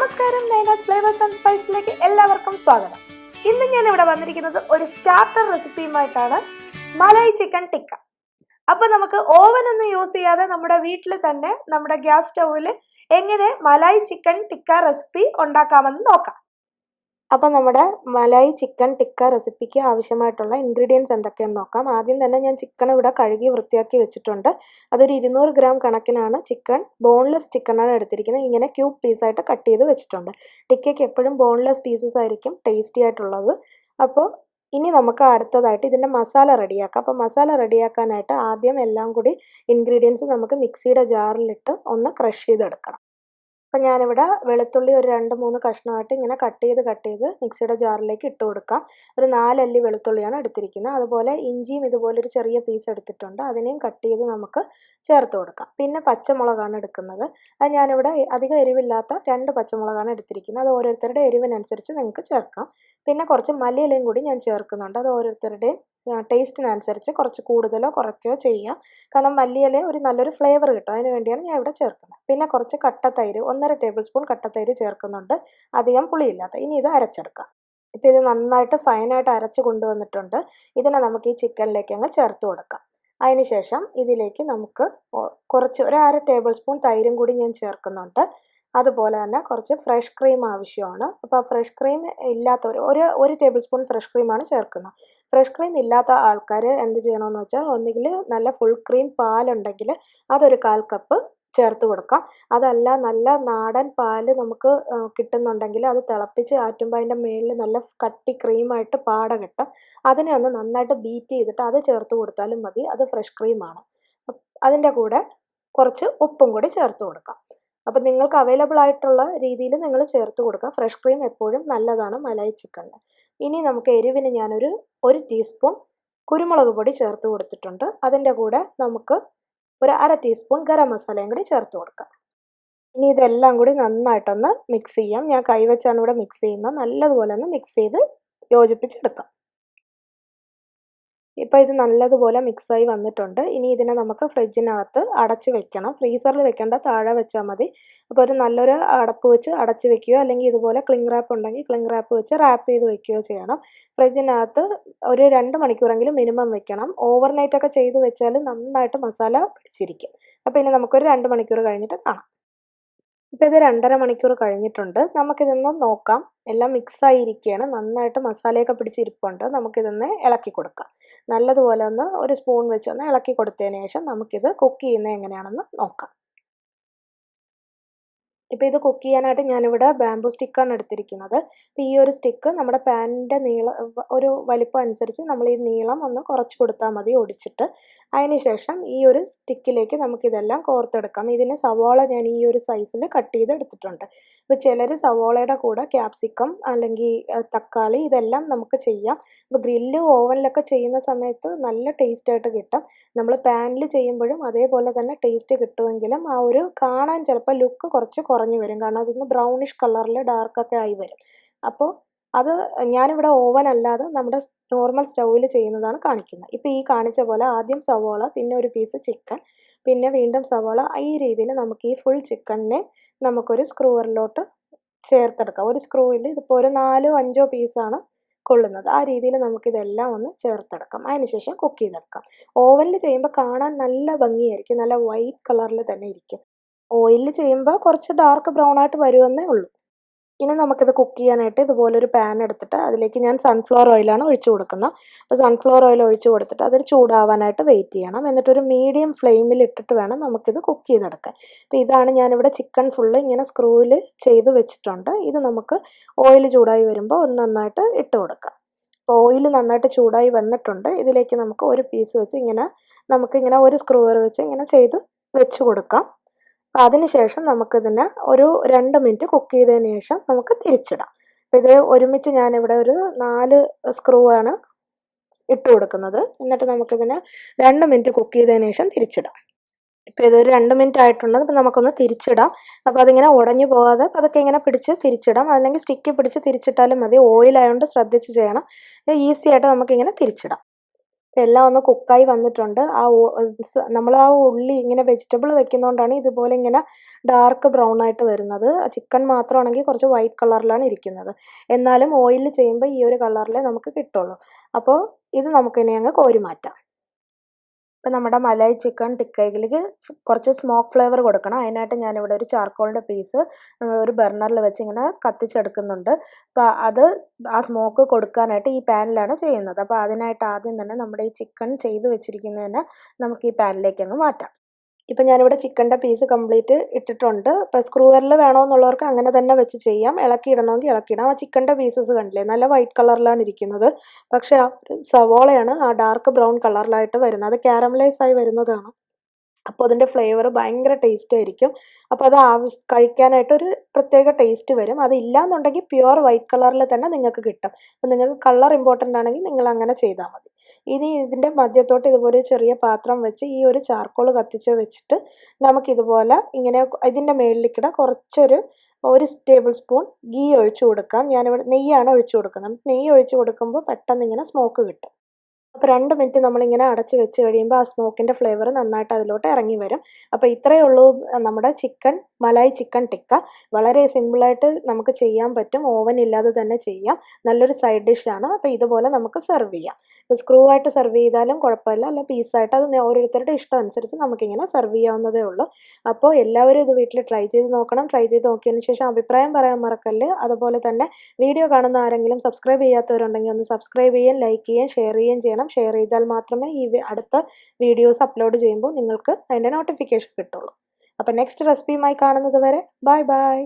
നമസ്കാരം, Nainasflavoursandspices and സ്പൈസിലേക്ക് എല്ലാവർക്കും സ്വാഗതം. ഇന്ന് ഞാൻ ഇവിടെ വന്നിരിക്കുന്നത് ഒരു സ്റ്റാർട്ടർ റെസിപ്പിയുമായിട്ടാണ്, മലായ് ചിക്കൻ ടിക്ക. അപ്പൊ നമുക്ക് ഓവൻ ഒന്നും യൂസ് ചെയ്യാതെ നമ്മുടെ വീട്ടിൽ തന്നെ നമ്മുടെ ഗ്യാസ് സ്റ്റൗവിൽ എങ്ങനെ മലായ് ചിക്കൻ ടിക്ക റെസിപ്പി ഉണ്ടാക്കാമെന്ന് നോക്കാം. അപ്പോൾ നമ്മുടെ മലായ് ചിക്കൻ ടിക്ക റെസിപ്പിക്ക് ആവശ്യമായിട്ടുള്ള ഇൻഗ്രീഡിയൻസ് എന്തൊക്കെയാണെന്ന് നോക്കാം. ആദ്യം തന്നെ ഞാൻ ചിക്കൻ ഇവിടെ കഴുകി വൃത്തിയാക്കി വെച്ചിട്ടുണ്ട്. അതൊരു 200 ഗ്രാം കണക്കിനാണ് ചിക്കൻ. ബോൺലെസ് ചിക്കനാണ് എടുത്തിരിക്കുന്നത്. ഇങ്ങനെ ക്യൂബ് പീസായിട്ട് കട്ട് ചെയ്ത് വെച്ചിട്ടുണ്ട്. ടിക്കയ്ക്ക് എപ്പോഴും ബോൺലെസ് പീസസ് ആയിരിക്കും ടേസ്റ്റി ആയിട്ടുള്ളത്. അപ്പോൾ ഇനി നമുക്ക് അടുത്തതായിട്ട് ഇതിൻ്റെ മസാല റെഡിയാക്കാം. അപ്പോൾ മസാല റെഡിയാക്കാനായിട്ട് ആദ്യം എല്ലാം കൂടി ഇൻഗ്രീഡിയൻസ് നമുക്ക് മിക്സിയുടെ ജാറിലിട്ട് ഒന്ന് ക്രഷ് ചെയ്തെടുക്കണം. അപ്പം ഞാനിവിടെ വെളുത്തുള്ളി ഒരു 2-3 കഷ്ണമായിട്ട് ഇങ്ങനെ കട്ട് ചെയ്ത് മിക്സിയുടെ ജാറിലേക്ക് ഇട്ട് കൊടുക്കാം. ഒരു 4 അല്ലി വെളുത്തുള്ളിയാണ് എടുത്തിരിക്കുന്നത്. അതുപോലെ ഇഞ്ചിയും ഇതുപോലൊരു ചെറിയ പീസ് എടുത്തിട്ടുണ്ട്. അതിനെയും കട്ട് ചെയ്ത് നമുക്ക് ചേർത്ത് കൊടുക്കാം. പിന്നെ പച്ചമുളകാണ് എടുക്കുന്നത്. അത് ഞാനിവിടെ അധികം എരിവില്ലാത്ത 2 പച്ചമുളകാണ് എടുത്തിരിക്കുന്നത്. അത് ഓരോരുത്തരുടെ എരിവിനനുസരിച്ച് നിങ്ങൾക്ക് ചേർക്കാം. പിന്നെ കുറച്ച് മല്ലിയിലയും കൂടി ഞാൻ ചേർക്കുന്നുണ്ട്. അത് ഓരോരുത്തരുടെയും ടേസ്റ്റിനനുസരിച്ച് കുറച്ച് കൂടുതലോ കുറയ്ക്കുകയോ ചെയ്യാം. കാരണം മല്ലിയില ഒരു നല്ലൊരു ഫ്ലേവർ കിട്ടും. അതിന് വേണ്ടിയാണ് ഞാൻ ഇവിടെ ചേർക്കുന്നത്. പിന്നെ കുറച്ച് കട്ടത്തൈര്, 1.5 ടേബിൾ സ്പൂൺ കട്ടത്തൈര് ചേർക്കുന്നുണ്ട്, അധികം പുളിയില്ലാത്ത. ഇനി ഇത് അരച്ചെടുക്കാം. ഇപ്പോൾ ഇത് നന്നായിട്ട് ഫൈനായിട്ട് അരച്ച് കൊണ്ടുവന്നിട്ടുണ്ട്. ഇതിനെ നമുക്ക് ഈ ചിക്കനിലേക്ക് അങ്ങ് ചേർത്ത് കൊടുക്കാം. അതിനുശേഷം ഇതിലേക്ക് നമുക്ക് കുറച്ച് ഒരു 1/2 ടേബിൾ സ്പൂൺ തൈരും കൂടി ഞാൻ ചേർക്കുന്നുണ്ട്. അതുപോലെ തന്നെ കുറച്ച് ഫ്രഷ് ക്രീം ആവശ്യമാണ്. അപ്പോൾ ഫ്രഷ് ക്രീം ഇല്ലാത്തവർ ഒരു ടേബിൾ സ്പൂൺ ഫ്രഷ് ക്രീമാണ് ചേർക്കുന്നത്. ഫ്രഷ് ക്രീം ഇല്ലാത്ത ആൾക്കാർ എന്ത് ചെയ്യണമെന്ന് വെച്ചാൽ, ഒന്നുകിൽ നല്ല ഫുൾ ക്രീം പാലുണ്ടെങ്കിൽ അതൊരു 1/4 കപ്പ് ചേർത്ത് കൊടുക്കാം. അതല്ല നല്ല നാടൻ പാല് നമുക്ക് കിട്ടുന്നുണ്ടെങ്കിൽ അത് തിളപ്പിച്ച് ആറ്റുമ്പോൾ അതിൻ്റെ മുകളിൽ നല്ല കട്ടി ക്രീമായിട്ട് പാട കിട്ടും. അതിനെ ഒന്ന് നന്നായിട്ട് ബീറ്റ് ചെയ്തിട്ട് അത് ചേർത്ത് കൊടുത്താലും മതി. അത് ഫ്രഷ് ക്രീമാണ്. അതിൻ്റെ കൂടെ കുറച്ച് ഉപ്പും കൂടി ചേർത്ത് കൊടുക്കാം. അപ്പം നിങ്ങൾക്ക് അവൈലബിൾ ആയിട്ടുള്ള രീതിയിൽ നിങ്ങൾ ചേർത്ത് കൊടുക്കുക. ഫ്രഷ് ക്രീം എപ്പോഴും നല്ലതാണ് മലായ് ചിക്കനിൽ. ഇനി നമുക്ക് എരിവിന് ഞാനൊരു 1 ടീസ്പൂൺ കുരുമുളക് പൊടി ചേർത്ത് കൊടുത്തിട്ടുണ്ട്. അതിൻ്റെ കൂടെ നമുക്ക് ഒരു 1/2 ടീസ്പൂൺ ഗരം മസാലയും കൂടി ചേർത്ത് കൊടുക്കാം. ഇനി ഇതെല്ലാം കൂടി നന്നായിട്ടൊന്ന് മിക്സ് ചെയ്യാം. ഞാൻ കൈവച്ചാണ് ഇവിടെ മിക്സ് ചെയ്യുന്നത്. നല്ലതുപോലെ ഒന്ന് മിക്സ് ചെയ്ത് യോജിപ്പിച്ചെടുക്കാം. ഇപ്പോൾ ഇത് നല്ലതുപോലെ മിക്സായി വന്നിട്ടുണ്ട്. ഇനി ഇതിനെ നമുക്ക് ഫ്രിഡ്ജിനകത്ത് അടച്ച് വെക്കണം. ഫ്രീസറിൽ വെക്കേണ്ട, താഴെ വെച്ചാൽ മതി. അപ്പോൾ ഒരു നല്ലൊരു അടപ്പ് വെച്ച് അടച്ച് വെക്കുകയോ അല്ലെങ്കിൽ ഇതുപോലെ ക്ലിംഗ് റാപ്പ് ഉണ്ടെങ്കിൽ ക്ലിംഗ് റാപ്പ് വെച്ച് റാപ്പ് ചെയ്ത് വെക്കുകയോ ചെയ്യണം. ഫ്രിഡ്ജിനകത്ത് ഒരു 2 മണിക്കൂറെങ്കിലും മിനിമം വെക്കണം. ഓവർനൈറ്റൊക്കെ ചെയ്ത് വെച്ചാൽ നന്നായിട്ട് മസാല പിടിച്ചിരിക്കും. അപ്പോൾ ഇനി നമുക്കൊരു 2 മണിക്കൂർ കഴിഞ്ഞിട്ട് കാണാം. ഇപ്പോൾ ഇത് 2.5 മണിക്കൂർ കഴിഞ്ഞിട്ടുണ്ട്. നമുക്കിതൊന്ന് നോക്കാം. എല്ലാം മിക്സായിരിക്കുകയാണ്. നന്നായിട്ട് മസാലയൊക്കെ പിടിച്ചിരിപ്പുണ്ട്. നമുക്കിതൊന്ന് ഇളക്കി കൊടുക്കാം. നല്ലതുപോലെ ഒന്ന് ഒരു സ്പൂൺ വെച്ചൊന്ന് ഇളക്കി കൊടുത്തതിന് ശേഷം നമുക്കിത് കുക്ക് ചെയ്യുന്നത് എങ്ങനെയാണെന്ന് നോക്കാം. ഇപ്പോൾ ഇത് കുക്ക് ചെയ്യാനായിട്ട് ഞാനിവിടെ ബാംബൂ സ്റ്റിക്കാണ് എടുത്തിരിക്കുന്നത്. അപ്പോൾ ഈ ഒരു സ്റ്റിക്ക് നമ്മുടെ പാനിൻ്റെ ഒരു വലിപ്പം അനുസരിച്ച് നമ്മൾ ഈ നീളം ഒന്ന് കുറച്ച് കൊടുത്താൽ മതി, ഒടിച്ചിട്ട്. അതിനുശേഷം ഈ ഒരു സ്റ്റിക്കിലേക്ക് നമുക്കിതെല്ലാം കോർത്തെടുക്കാം. ഇതിന് സവാള ഞാൻ ഈ ഒരു സൈസിൽ കട്ട് ചെയ്ത് എടുത്തിട്ടുണ്ട്. ഇപ്പോൾ ചിലർ സവാളയുടെ കൂടെ ക്യാപ്സിക്കം അല്ലെങ്കിൽ തക്കാളി ഇതെല്ലാം നമുക്ക് ചെയ്യാം. ഇപ്പോൾ ഗ്രില്ല് ഓവനിലൊക്കെ ചെയ്യുന്ന സമയത്ത് നല്ല ടേസ്റ്റായിട്ട് കിട്ടും. നമ്മൾ പാനിൽ ചെയ്യുമ്പോഴും അതേപോലെ തന്നെ ടേസ്റ്റ് കിട്ടുമെങ്കിലും ആ ഒരു കാണാൻ ചിലപ്പോൾ ലുക്ക് കുറച്ച് കുറഞ്ഞു വരും. കാരണം അതൊന്ന് ബ്രൗണിഷ് കളറിൽ ഡാർക്കൊക്കെ ആയി വരും. അപ്പോൾ അത് ഞാനിവിടെ ഓവൻ അല്ലാതെ നമ്മുടെ നോർമൽ സ്റ്റൗവിൽ ചെയ്യുന്നതാണ് കാണിക്കുന്നത്. ഇപ്പോൾ ഈ കാണിച്ച പോലെ ആദ്യം സവാള, പിന്നെ ഒരു പീസ് ചിക്കൻ, പിന്നെ വീണ്ടും സവാള. ഈ രീതിയിൽ നമുക്ക് ഈ ഫുൾ ചിക്കനിനെ നമുക്കൊരു സ്ക്രൂവറിലോട്ട് ചേർത്തെടുക്കാം. ഒരു സ്ക്രൂവിൽ ഇതിപ്പോൾ ഒരു 4-5 പീസാണ് കൊള്ളുന്നത്. ആ രീതിയിൽ നമുക്കിതെല്ലാം ഒന്ന് ചേർത്തെടുക്കാം. അതിനുശേഷം കുക്ക് ചെയ്തെടുക്കാം. ഓവനിൽ ചെയ്യുമ്പോൾ കാണാൻ നല്ല ഭംഗിയായിരിക്കും. നല്ല വൈറ്റ് കളറിൽ തന്നെ ഇരിക്കും. ഓയിലിൽ ചെയ്യുമ്പോൾ കുറച്ച് ഡാർക്ക് ബ്രൗൺ ആയിട്ട് വരുമെന്നേ ഉള്ളൂ. ഇനി നമുക്കിത് കുക്ക് ചെയ്യാനായിട്ട് ഇതുപോലൊരു പാൻ എടുത്തിട്ട് അതിലേക്ക് ഞാൻ സൺഫ്ലവർ ഓയിലാണ് ഒഴിച്ചു കൊടുക്കുന്നത്. അപ്പോൾ സൺഫ്ലവർ ഓയിൽ ഒഴിച്ചു കൊടുത്തിട്ട് അതിൽ ചൂടാവാനായിട്ട് വെയിറ്റ് ചെയ്യണം. എന്നിട്ടൊരു മീഡിയം ഫ്ലെയിമിൽ ഇട്ടിട്ട് വേണം നമുക്കിത് കുക്ക് ചെയ്തെടുക്കാൻ. അപ്പോൾ ഇതാണ് ഞാനിവിടെ ചിക്കൻ ഫുള്ള് ഇങ്ങനെ സ്ക്രൂവിൽ ചെയ്ത് വെച്ചിട്ടുണ്ട്. ഇത് നമുക്ക് ഓയിൽ ചൂടായി വരുമ്പോൾ ഒന്ന് നന്നായിട്ട് ഇട്ട് കൊടുക്കാം. അപ്പോൾ ഓയിൽ നന്നായിട്ട് ചൂടായി വന്നിട്ടുണ്ട്. ഇതിലേക്ക് നമുക്ക് ഒരു പീസ് വെച്ച് നമുക്കിങ്ങനെ ഒരു സ്ക്രൂവർ വെച്ച് ഇങ്ങനെ ചെയ്ത് വെച്ച് കൊടുക്കാം. അതിനുശേഷം നമുക്കിതിനെ ഒരു 2 മിനിറ്റ് കുക്ക് ചെയ്തതിന് ശേഷം നമുക്ക് തിരിച്ചിടാം. അപ്പോൾ ഇത് ഒരുമിച്ച് ഞാനിവിടെ ഒരു 4 സ്ക്രൂ ആണ് ഇട്ട് കൊടുക്കുന്നത്. എന്നിട്ട് നമുക്കിതിനെ 2 മിനിറ്റ് കുക്ക് ചെയ്തതിന് ശേഷം തിരിച്ചിടാം. ഇപ്പോൾ ഇതൊരു 2 മിനിറ്റ് ആയിട്ടുണ്ട്. അപ്പോൾ നമുക്കൊന്ന് തിരിച്ചിടാം. അപ്പോൾ അതിങ്ങനെ ഉടഞ്ഞു പോകാതെ അതൊക്കെ ഇങ്ങനെ പിടിച്ച് തിരിച്ചിടാം. അല്ലെങ്കിൽ സ്റ്റിക്ക് പിടിച്ച് തിരിച്ചിട്ടാലും മതി. ഓയിലായതുകൊണ്ട് ശ്രദ്ധിച്ച് ചെയ്യണം. ഈസി ആയിട്ട് നമുക്കിങ്ങനെ തിരിച്ചിടാം. എല്ലാം ഒന്ന് കുക്കായി വന്നിട്ടുണ്ട്. നമ്മൾ ആ ഉള്ളി ഇങ്ങനെ വെജിറ്റബിൾ വെക്കുന്നതുകൊണ്ടാണ് ഇതുപോലെ ഇങ്ങനെ ഡാർക്ക് ബ്രൗൺ ആയിട്ട് വരുന്നത്. ചിക്കൻ മാത്രമാണെങ്കിൽ കുറച്ച് വൈറ്റ് കളറിലാണ് ഇരിക്കുന്നത്. എന്നാലും ഓയിലിൽ ചെയ്യുമ്പോൾ ഈ ഒരു കളറിലേ നമുക്ക് കിട്ടുള്ളൂ. അപ്പോൾ ഇത് നമുക്കിനി അങ്ങ് കോരി മാറ്റാം. ഇപ്പം നമ്മുടെ മലായി ചിക്കൻ ടിക്കയിലേക്ക് കുറച്ച് സ്മോക്ക് ഫ്ലേവർ കൊടുക്കണം. അതിനായിട്ട് ഞാനിവിടെ ഒരു ചാർക്കോളിൻ്റെ പീസ് ഒരു ബർണറിൽ വെച്ച് ഇങ്ങനെ കത്തിച്ചെടുക്കുന്നുണ്ട്. അപ്പോൾ ആ സ്മോക്ക് കൊടുക്കാനായിട്ട് ഈ പാനിലാണ് ചെയ്യുന്നത്. അപ്പോൾ അതിനായിട്ട് ആദ്യം തന്നെ നമ്മുടെ ഈ ചിക്കൻ ചെയ്ത് വെച്ചിരിക്കുന്നതിനെ നമുക്ക് ഈ പാനിലേക്ക് അങ്ങ് മാറ്റാം. ഇപ്പം ഞാനിവിടെ ചിക്കൻ്റെ പീസ് കംപ്ലീറ്റ് ഇട്ടിട്ടുണ്ട്. ഇപ്പോൾ സ്ക്രൂവറിൽ വേണമെന്നുള്ളവർക്ക് അങ്ങനെ തന്നെ വെച്ച് ചെയ്യാം. ഇളക്കി ഇടണമെങ്കിൽ ഇളക്കിയിടാം. ആ ചിക്കൻ്റെ പീസസ് കണ്ടില്ലേ, നല്ല വൈറ്റ് കളറിലാണ് ഇരിക്കുന്നത്. പക്ഷേ ആ സവോളയാണ് ആ ഡാർക്ക് ബ്രൗൺ കളറിലായിട്ട് വരുന്നത്. അത് കാരമലൈസ് ആയി വരുന്നതാണ്. അപ്പോൾ അതിൻ്റെ ഫ്ലേവർ ഭയങ്കര ടേസ്റ്റ് ആയിരിക്കും. അപ്പോൾ അത് കഴിക്കാനായിട്ട് ഒരു പ്രത്യേക ടേസ്റ്റ് വരും. അതില്ലാന്നുണ്ടെങ്കിൽ പ്യുവർ വൈറ്റ് കളറിൽ തന്നെ നിങ്ങൾക്ക് കിട്ടും. അപ്പോൾ നിങ്ങൾക്ക് കളർ ഇമ്പോർട്ടൻ്റ് ആണെങ്കിൽ നിങ്ങൾ അങ്ങനെ ചെയ്താൽ മതി. ഇനി ഇതിൻ്റെ മധ്യത്തോട്ട് ഇതുപോലെ ചെറിയ പാത്രം വെച്ച് ഈ ഒരു ചാർക്കോൾ കത്തിച്ച് വെച്ചിട്ട് നമുക്കിതുപോലെ ഇങ്ങനെ ഇതിൻ്റെ മുകളിലേക്കിടെ ഒരു ടേബിൾ സ്പൂൺ ഗീ ഒഴിച്ചു കൊടുക്കാം. ഞാനിവിടെ നെയ്യാണ് ഒഴിച്ചു കൊടുക്കുന്നത്. നെയ്യ് ഒഴിച്ചു കൊടുക്കുമ്പോൾ പെട്ടെന്ന് ഇങ്ങനെ സ്മോക്ക് കിട്ടും. അപ്പോൾ 2 മിനിറ്റ് നമ്മളിങ്ങനെ അടച്ച് വെച്ച് കഴിയുമ്പോൾ ആ സ്മോക്കിൻ്റെ ഫ്ലേവർ നന്നായിട്ട് അതിലോട്ട് ഇറങ്ങി വരും. അപ്പോൾ ഇത്രയേ ഉള്ളൂ നമ്മുടെ മലായി ചിക്കൻ ടിക്ക. വളരെ സിമ്പിളായിട്ട് നമുക്ക് ചെയ്യാൻ പറ്റും. ഓവൻ ഇല്ലാതെ തന്നെ ചെയ്യാം. നല്ലൊരു സൈഡ് ഡിഷാണ്. അപ്പോൾ ഇതുപോലെ നമുക്ക് സെർവ് ചെയ്യാം. ഇപ്പോൾ സ്ക്രൂ ആയിട്ട് സെർവ് ചെയ്താലും കുഴപ്പമില്ല, അല്ല പീസായിട്ട് അത് ഓരോരുത്തരുടെ ഇഷ്ടം അനുസരിച്ച് നമുക്കിങ്ങനെ സെർവ് ചെയ്യാവുന്നതേ ഉള്ളൂ. അപ്പോൾ എല്ലാവരും ഇത് വീട്ടിൽ ട്രൈ ചെയ്ത് നോക്കണം. ട്രൈ ചെയ്ത് നോക്കിയതിന് ശേഷം അഭിപ്രായം പറയാൻ മറക്കല്ല്. അതുപോലെ തന്നെ വീഡിയോ കാണുന്ന ആരെങ്കിലും സബ്സ്ക്രൈബ് ചെയ്യാത്തവരുണ്ടെങ്കിൽ ഒന്ന് സബ്സ്ക്രൈബ് ചെയ്യുകയും ലൈക്ക് ചെയ്യുകയും ഷെയർ ചെയ്യുകയും ചെയ്യണം. ഷെയർ ചെയ്താൽ മാത്രമേ ഈ അടുത്ത വീഡിയോസ് അപ്ലോഡ് ചെയ്യുമ്പോൾ നിങ്ങൾക്ക് അതിൻ്റെ നോട്ടിഫിക്കേഷൻ കിട്ടുള്ളൂ. അപ്പോൾ നെക്സ്റ്റ് റെസിപ്പിയുമായി കാണുന്നത് വരെ ബൈ ബൈ.